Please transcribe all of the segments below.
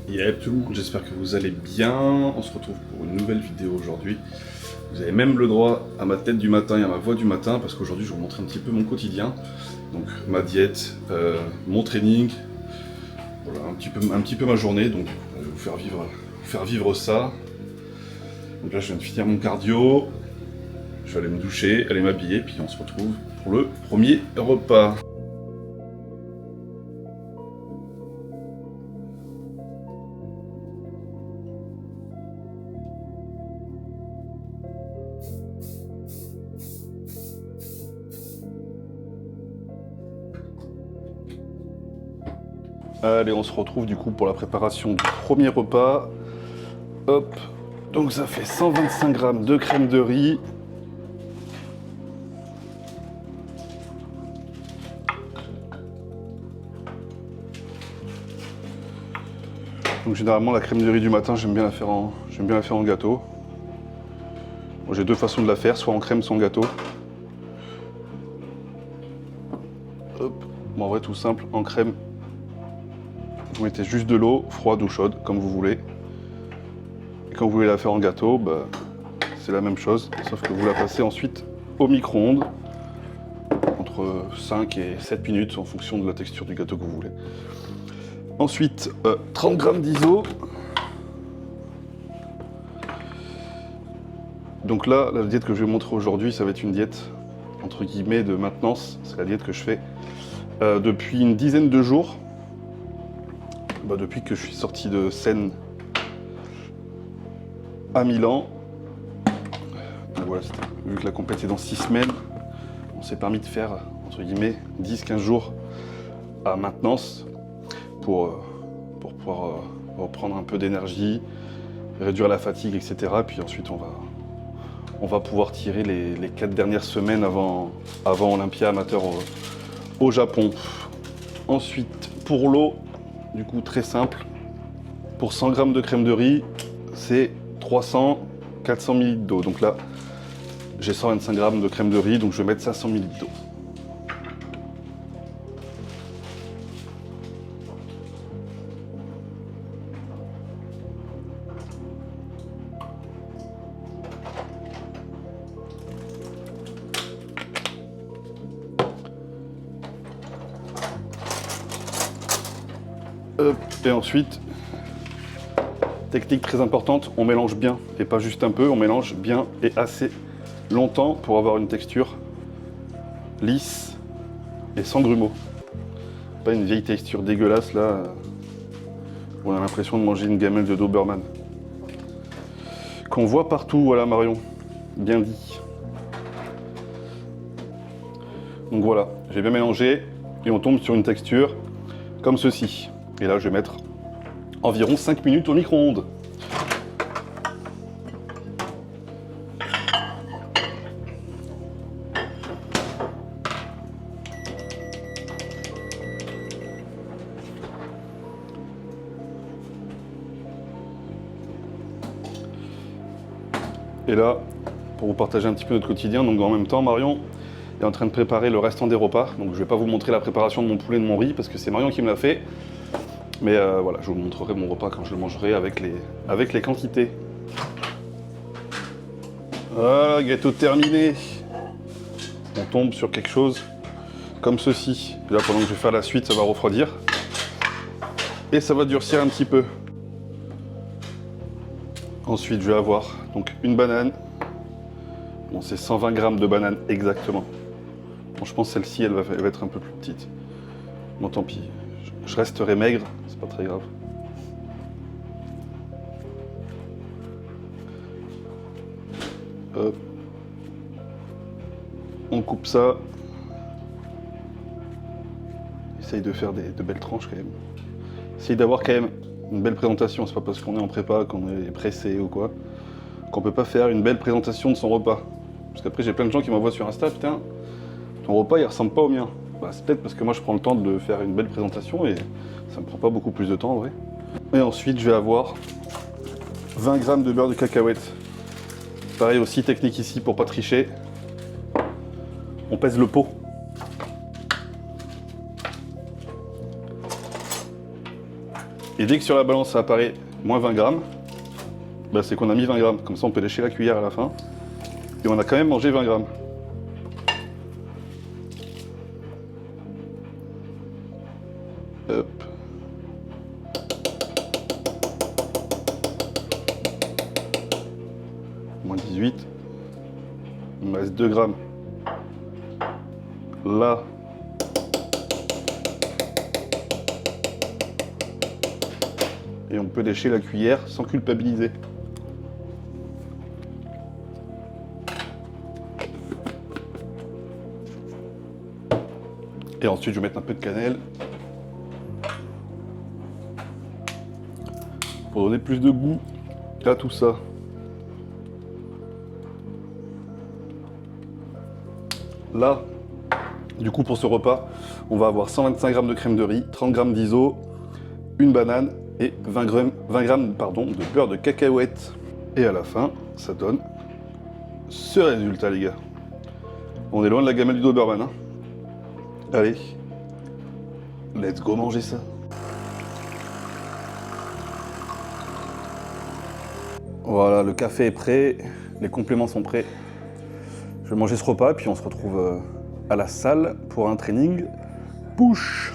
Yep tout le monde, j'espère que vous allez bien. On se retrouve pour une nouvelle vidéo aujourd'hui. Vous avez même le droit à ma tête du matin et à ma voix du matin parce qu'aujourd'hui je vais vous montrer un petit peu mon quotidien. Donc ma diète, mon training, voilà, un petit peu ma journée. Donc je vais vous faire vivre ça. Donc là je viens de finir mon cardio. Je vais aller me doucher, aller m'habiller, puis on se retrouve pour le premier repas. Allez, on se retrouve du coup pour la préparation du premier repas. Hop, donc ça fait 125 g de crème de riz. Donc généralement la crème de riz du matin, j'aime bien la faire en gâteau. Bon, j'ai deux façons de la faire, soit en crème, soit en gâteau. Hop, bon, en vrai tout simple, en crème. Vous mettez juste de l'eau, froide ou chaude, comme vous voulez. Et quand vous voulez la faire en gâteau, bah, c'est la même chose, sauf que vous la passez ensuite au micro-ondes, entre 5 et 7 minutes, en fonction de la texture du gâteau que vous voulez. Ensuite, 30 g d'iso. Donc là, la diète que je vais vous montrer aujourd'hui, ça va être une diète, entre guillemets, de maintenance. C'est la diète que je fais depuis une dizaine de jours. Depuis que je suis sorti de Seine à Milan. Donc voilà, vu que la compète est dans 6 semaines, on s'est permis de faire, entre guillemets, 10-15 jours à maintenance pour pouvoir reprendre un peu d'énergie, réduire la fatigue, etc. Puis ensuite, on va pouvoir tirer les 4 dernières semaines avant Olympia amateur au Japon. Ensuite, pour l'eau, du coup très simple, pour 100 g de crème de riz, c'est 300-400 ml d'eau. Donc là, j'ai 125 g de crème de riz, donc je vais mettre 500 ml d'eau. Et ensuite, technique très importante, on mélange bien et pas juste un peu, on mélange bien et assez longtemps pour avoir une texture lisse et sans grumeaux. Pas une vieille texture dégueulasse là, où on a l'impression de manger une gamelle de Doberman. Qu'on voit partout, voilà Marion, bien dit. Donc voilà, j'ai bien mélangé et on tombe sur une texture comme ceci. Et là, je vais mettre environ 5 minutes au micro-ondes. Et là, pour vous partager un petit peu notre quotidien, donc en même temps, Marion est en train de préparer le restant des repas. Donc je ne vais pas vous montrer la préparation de mon poulet et de mon riz, parce que c'est Marion qui me l'a fait. Mais voilà, je vous montrerai mon repas quand je le mangerai avec les quantités. Voilà, gâteau terminé. On tombe sur quelque chose comme ceci. Et là, pendant que je vais faire la suite, ça va refroidir. Et ça va durcir un petit peu. Ensuite, je vais avoir donc une banane. Bon, c'est 120 g de banane exactement. Bon, je pense que celle-ci, elle va être un peu plus petite. Bon, tant pis. Je resterai maigre, c'est pas très grave. Hop. On coupe ça. Essaye de faire de belles tranches quand même. Essaye d'avoir quand même une belle présentation. C'est pas parce qu'on est en prépa, qu'on est pressé ou quoi, qu'on peut pas faire une belle présentation de son repas. Parce qu'après j'ai plein de gens qui m'envoient sur Insta, putain, ton repas il ressemble pas au mien. Bah, c'est peut-être parce que moi je prends le temps de faire une belle présentation et ça me prend pas beaucoup plus de temps en vrai. Et ensuite je vais avoir 20 g de beurre de cacahuète. Pareil aussi, technique ici pour pas tricher. On pèse le pot. Et dès que sur la balance ça apparaît moins 20 grammes, bah c'est qu'on a mis 20 grammes. Comme ça on peut lécher la cuillère à la fin. Et on a quand même mangé 20 grammes. Hop. Moins 18. Il me reste 2 grammes. Là. Et on peut lécher la cuillère sans culpabiliser. Et ensuite, je vais mettre un peu de cannelle pour donner plus de goût à tout ça. Là, du coup, pour ce repas, on va avoir 125 g de crème de riz, 30 g d'iso, une banane et 20 g de beurre de cacahuète. Et à la fin, ça donne ce résultat, les gars. On est loin de la gamelle du Doberman, hein. Allez, let's go manger ça. Voilà, le café est prêt, les compléments sont prêts. Je vais manger ce repas, puis on se retrouve à la salle pour un training push.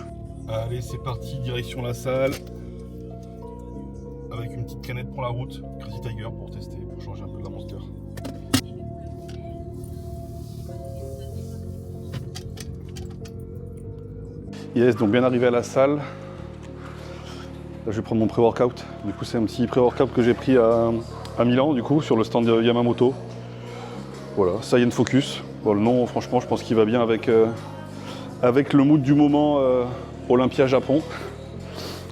Allez, c'est parti, direction la salle. Avec une petite canette pour la route, Crazy Tiger pour tester, pour changer un peu de la Monster. Yes, donc bien arrivé à la salle. Là, je vais prendre mon pré-workout. Du coup, c'est un petit pré-workout que j'ai pris à Milan, du coup, sur le stand de Yamamoto. Voilà, Saiyan Focus. Bon, le nom, franchement, je pense qu'il va bien avec le mood du moment Olympia Japon.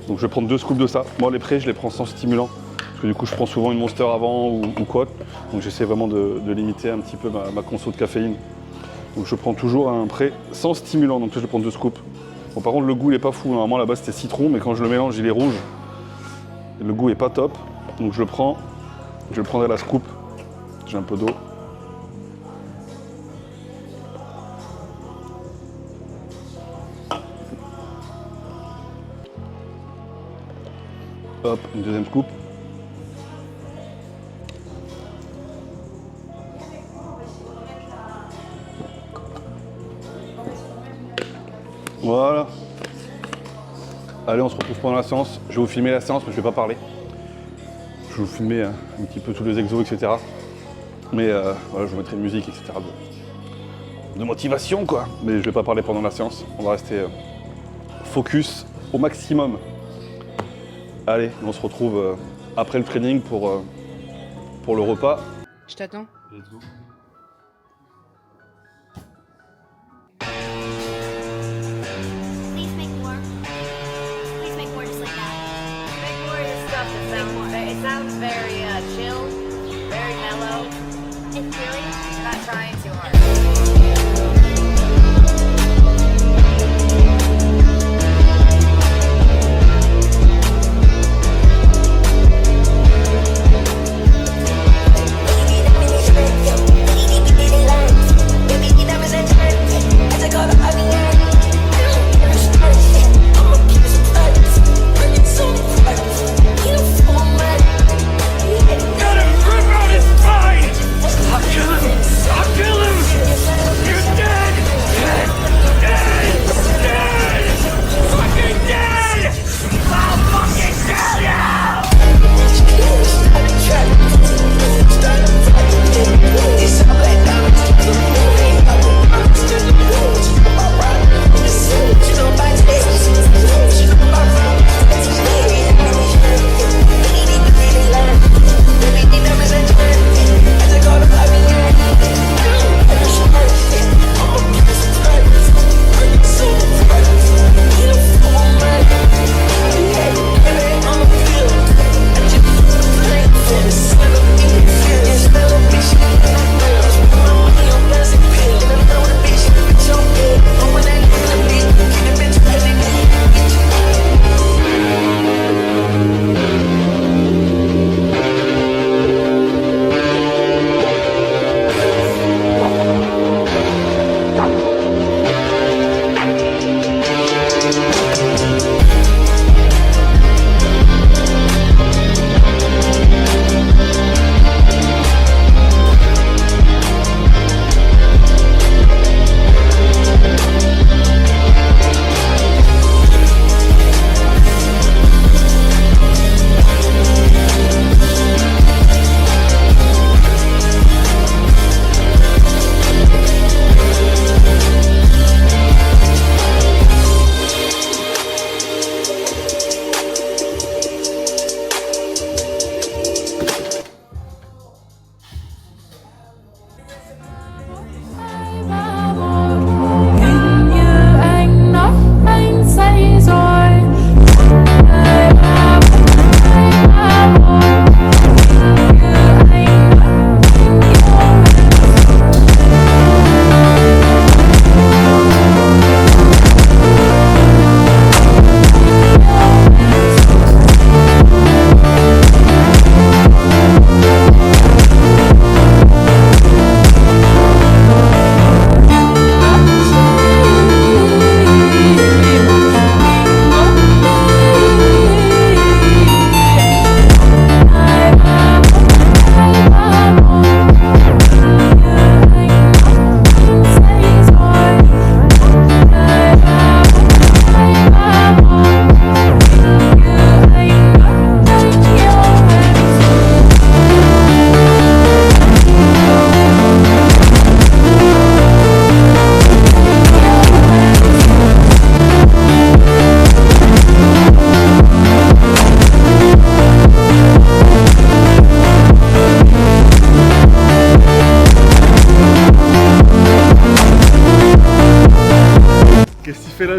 Donc, je vais prendre 2 scoops de ça. Moi, les prés, je les prends sans stimulant. Parce que du coup, je prends souvent une Monster avant ou quoi. Donc, j'essaie vraiment de limiter un petit peu ma conso de caféine. Donc, je prends toujours un pré sans stimulant. Donc, là, je vais prendre 2 scoops. Bon, par contre, le goût il est pas fou. Normalement, là-bas c'était citron, mais quand je le mélange, il est rouge. Et le goût est pas top. Donc, je le prendrai à la scoop. J'ai un peu d'eau. Hop, une deuxième scoop. Voilà. Allez, on se retrouve pendant la séance. Je vais vous filmer la séance, mais je vais pas parler. Je vais vous filmer un petit peu tous les exos, etc. Mais voilà, je vous mettrai une musique, etc. de motivation, quoi. Mais je vais pas parler pendant la séance. On va rester focus au maximum. Allez, on se retrouve après le training pour le repas. Je t'attends. Let's go. It sounds very chill, very mellow. It's really not trying too hard. Kill him!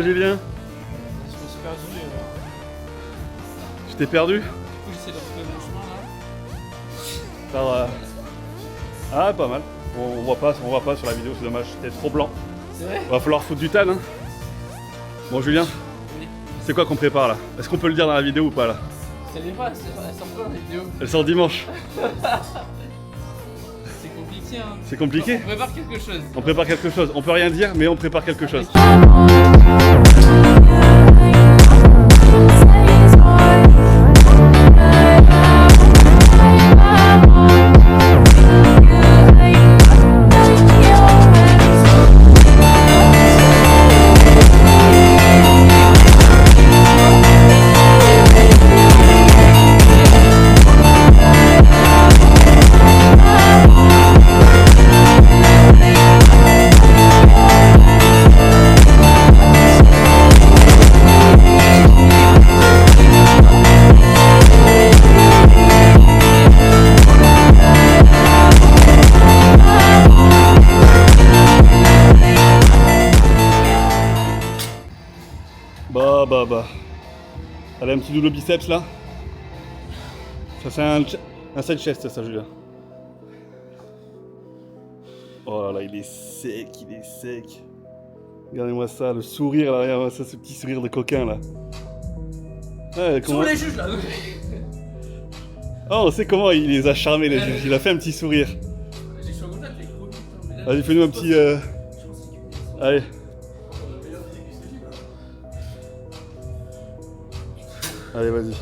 Julien? Je me suis perdu. Tu t'es perdu? Du coup, j'essaie de retrouver mon chemin là. Ça va. Ah, pas mal. On voit pas sur la vidéo, c'est dommage, c'était trop blanc. C'est vrai? Va falloir foutre du tan, hein. Bon, Julien, Oui. c'est quoi qu'on prépare là? Est-ce qu'on peut le dire dans la vidéo ou pas là? Ça n'est pas, elle sort pas dans la vidéo. Elle sort dimanche. C'est compliqué hein. C'est compliqué? On prépare quelque chose. On prépare quelque chose. On peut rien dire, mais on prépare quelque chose. Bah. Elle a un petit double biceps là. Ça c'est un side chest ça Julien. Oh là là, il est sec. Regardez-moi ça, le sourire là, regardez-moi ça, ce petit sourire de coquin là. Ouais, Sur les juges là. Oh, on sait comment il les a charmés les juges, il a fait un petit sourire. J'ai chaud comme ça, t'es gros putain. Vas-y, fais-nous un petit... Allez. Allez, vas-y.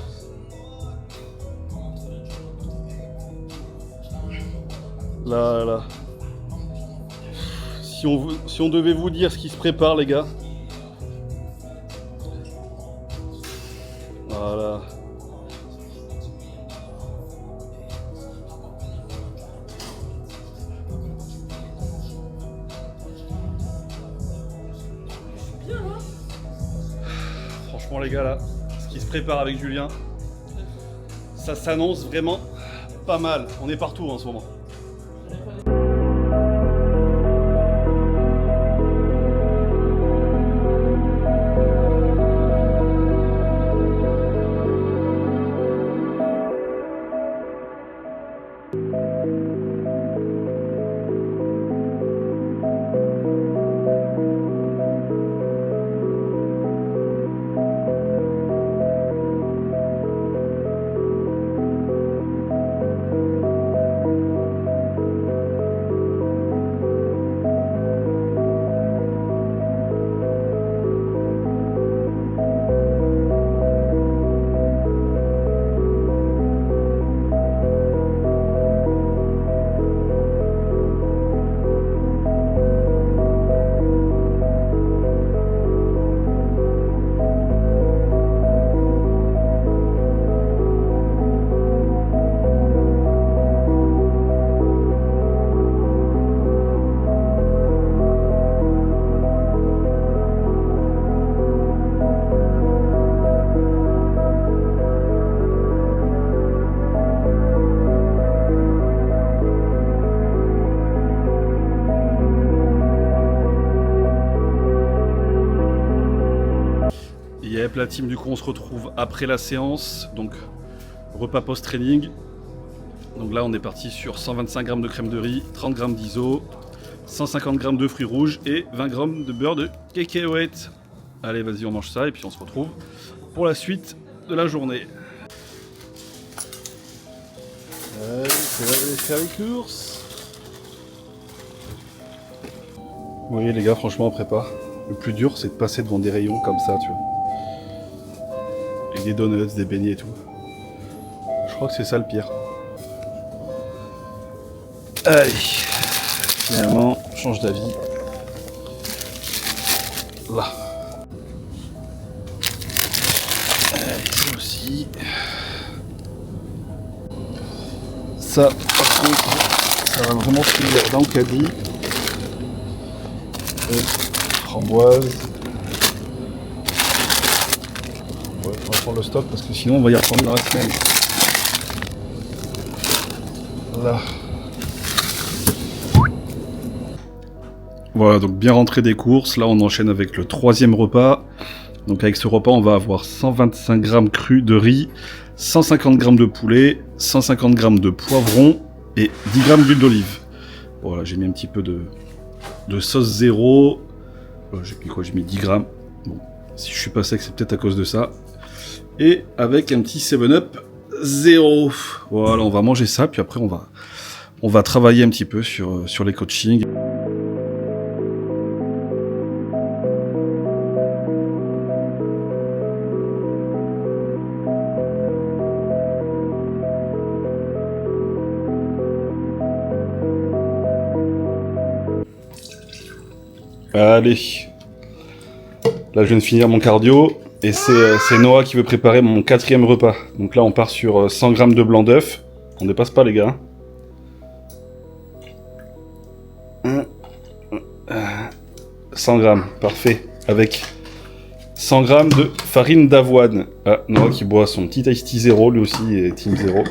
Là. Si on devait vous dire ce qui se prépare, les gars. Voilà. Franchement, les gars, là, ce qui se prépare avec Julien, ça s'annonce vraiment pas mal. On est partout en ce moment. Yep, la team, du coup, on se retrouve après la séance, donc repas post-training. Donc là, on est parti sur 125 g de crème de riz, 30 g d'iso, 150 g de fruits rouges et 20 g de beurre de cacahuètes. Allez, vas-y, on mange ça et puis on se retrouve pour la suite de la journée. Allez, c'est là d'aller faire les courses. Vous voyez, les gars, franchement, on prépare. Le plus dur, c'est de passer devant des rayons comme ça, tu vois. Avec des donuts, des beignets et tout. Je crois que c'est ça le pire. Allez, finalement, change d'avis. Là. Allez, ça aussi. Ça, par contre, ça va vraiment se finir dans le caddie. Framboise. Ouais, on va prendre le stock parce que sinon on va y reprendre dans la semaine. Là. Voilà, donc bien rentré des courses. Là, on enchaîne avec le 3e repas. Donc avec ce repas, on va avoir 125 grammes crus de riz, 150 grammes de poulet, 150 grammes de poivron et 10 grammes d'huile d'olive. Voilà, j'ai mis un petit peu de sauce zéro. J'ai mis quoi? J'ai mis 10 grammes. Bon, si je suis pas sec, c'est peut-être à cause de ça. Et avec un petit 7-Up zéro. Voilà, on va manger ça, puis après on va travailler un petit peu sur les coachings. Allez, là je viens de finir mon cardio et c'est Noah qui veut préparer mon 4e repas. Donc là on part sur 100 grammes de blanc d'œuf. On dépasse pas les gars. 100 grammes, parfait. Avec 100 grammes de farine d'avoine. Ah, Noah qui boit son petit Ice Tea zéro, lui aussi est team zéro.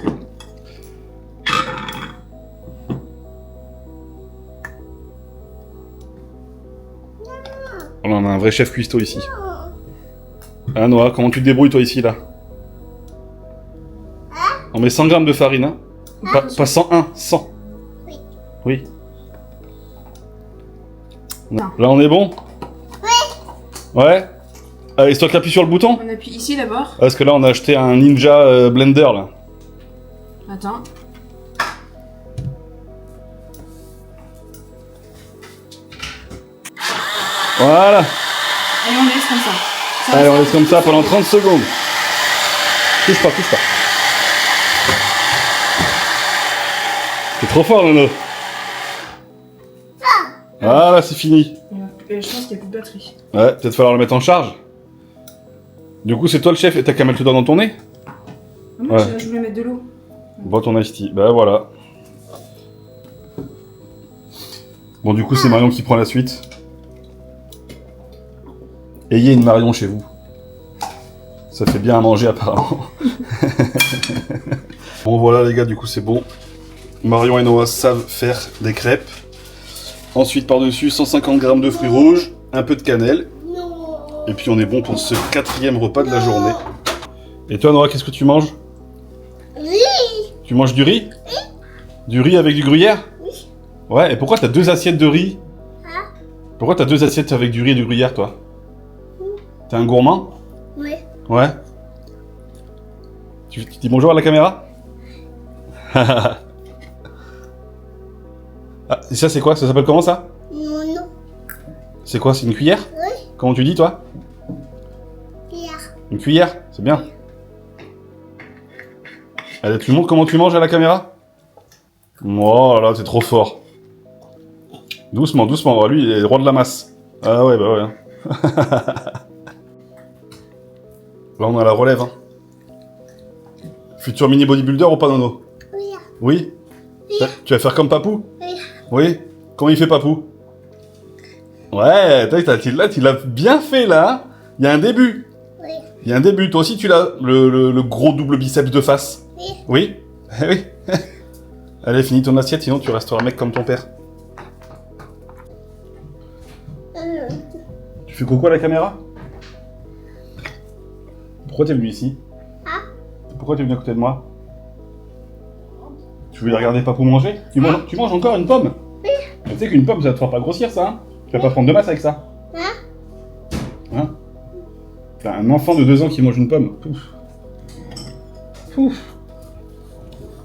On a un vrai chef cuistot ici. Ah Noah, comment tu te débrouilles toi ici là? On met 100 grammes de farine, hein? Pas 101, 100. Oui. Oui. Là on est bon? Oui. Ouais? Allez, c'est toi qui appuies sur le bouton? On appuie ici d'abord. Parce que là on a acheté un Ninja Blender là. Attends. Voilà. Allez, on laisse comme ça. Allez, on laisse comme ça pendant 30 secondes. Touche pas, touche pas. C'est trop fort, Nono. Voilà, c'est fini. Et je pense qu'il n'y a plus de batterie. Ouais, peut-être falloir le mettre en charge. Du coup, c'est toi le chef et t'as qu'à mettre le doigt dans ton nez? Moi, Ouais. je voulais mettre de l'eau. Bois ton Ice Tea. Bah voilà. Bon, du coup, c'est Marion qui prend la suite. Ayez une Marion chez vous. Ça fait bien à manger, apparemment. Bon, voilà, les gars, du coup, c'est bon. Marion et Noah savent faire des crêpes. Ensuite, par-dessus, 150 grammes de fruits rouges, un peu de cannelle. Non. Et puis, on est bon pour ce 4e repas de la journée. Et toi, Noah, qu'est-ce que tu manges? Oui. Tu manges du riz? Du riz avec du gruyère? Oui. Ouais, et pourquoi t'as 2 assiettes de riz? Hein? Pourquoi t'as 2 assiettes avec du riz et du gruyère, toi? T'es un gourmand? Oui. Ouais. Tu dis bonjour à la caméra? Ah, et ça c'est quoi? Ça s'appelle comment ça? Non, non. C'est quoi? C'est une cuillère? Oui. Comment tu dis toi? Hier. Une cuillère? C'est bien. Allez, tu montres comment tu manges à la caméra? Oh là, t'es trop fort. Doucement, doucement. Lui, il est droit de la masse. Ah ouais, bah ouais. Là, on a la relève. Hein. Futur mini bodybuilder ou pas, Nono? Oui. Oui? Oui. Tu vas faire comme Papou? Oui. Oui? Comment il fait Papou? Ouais, là, tu l'as bien fait, là. Hein. Il y a un début. Oui. Il y a un début. Toi aussi, tu l'as, le gros double biceps de face. Oui. Oui? Eh oui. Allez, finis ton assiette, sinon tu resteras un mec comme ton père. Tu fais coucou à la caméra? Pourquoi t'es venu ici? Hein? Pourquoi t'es venu à côté de moi? Tu voulais regarder Papou manger? Tu manges encore une pomme? Oui. Tu sais qu'une pomme, ça te fera pas grossir, ça, hein? Tu vas pas prendre de masse avec ça? Hein? Hein? T'as un enfant de 2 ans qui mange une pomme. Pouf. Pouf.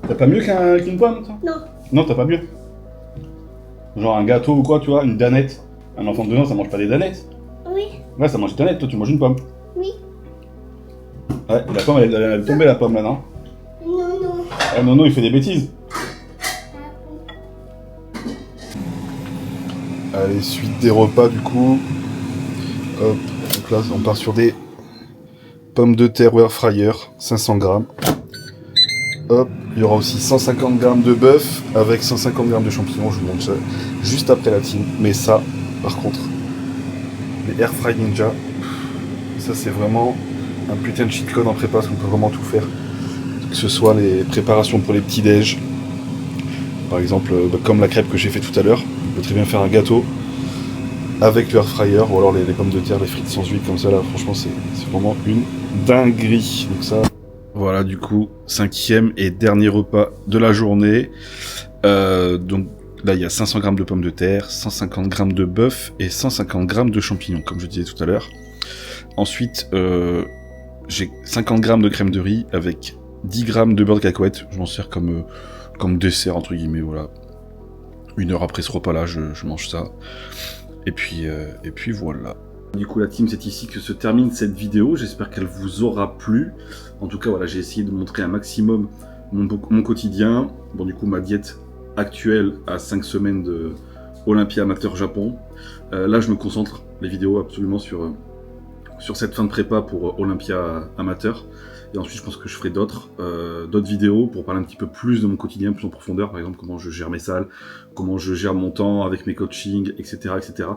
T'as pas mieux qu'une pomme, toi? Non. Non, t'as pas mieux. Genre un gâteau ou quoi, tu vois, une danette. Un enfant de 2 ans, ça mange pas des danettes. Oui. Ouais, ça mange des danettes, toi tu manges une pomme. Oui. Ouais, et la pomme, elle est tombée, la pomme, là, non? Non, non. Ah non, non, il fait des bêtises. Allez, suite des repas, du coup. Hop, donc là, on part sur des pommes de terre air fryer, 500 grammes. Hop, il y aura aussi 150 grammes de bœuf avec 150 grammes de champignons, je vous montre ça juste après la team. Mais ça, par contre, les Air Fry Ninja, ça c'est vraiment un putain de cheat code en prépa, parce qu'on peut vraiment tout faire. Que ce soit les préparations pour les petits déj, par exemple, comme la crêpe que j'ai fait tout à l'heure, on peut très bien faire un gâteau, avec le air fryer, ou alors les pommes de terre, les frites sans huile comme ça là, franchement c'est vraiment une dinguerie. Donc ça, voilà du coup, 5e et dernier repas de la journée. Donc là il y a 500 g de pommes de terre, 150 g de bœuf et 150 g de champignons, comme je disais tout à l'heure. Ensuite, j'ai 50 g de crème de riz avec 10 g de beurre de cacahuète. Je m'en sers comme dessert, entre guillemets, voilà. 1 heure après ce repas-là, je mange ça. Et puis voilà. Du coup, la team, c'est ici que se termine cette vidéo. J'espère qu'elle vous aura plu. En tout cas, voilà, j'ai essayé de montrer un maximum mon quotidien. Bon, du coup, ma diète actuelle à 5 semaines de Olympia Amateur Japon. Là, je me concentre, les vidéos, absolument sur cette fin de prépa pour Olympia Amateur. Et ensuite, je pense que je ferai d'autres vidéos pour parler un petit peu plus de mon quotidien, plus en profondeur. Par exemple, comment je gère mes salles, comment je gère mon temps avec mes coachings, etc., etc.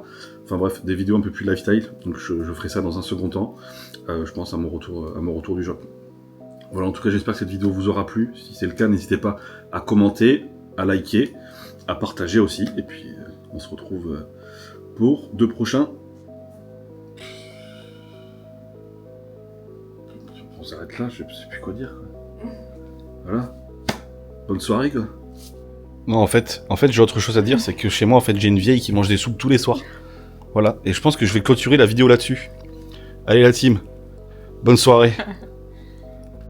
Enfin bref, des vidéos un peu plus lifestyle. Donc je ferai ça dans un second temps. Je pense à mon retour du Japon. Voilà, en tout cas, j'espère que cette vidéo vous aura plu. Si c'est le cas, n'hésitez pas à commenter, à liker, à partager aussi. Et puis, on se retrouve pour de prochains. On s'arrête là, je sais plus quoi dire. Voilà. Bonne soirée, quoi. Non, en fait j'ai autre chose à dire, c'est que chez moi, en fait, j'ai une vieille qui mange des soupes tous les soirs. Voilà. Et je pense que je vais clôturer la vidéo là-dessus. Allez, la team. Bonne soirée.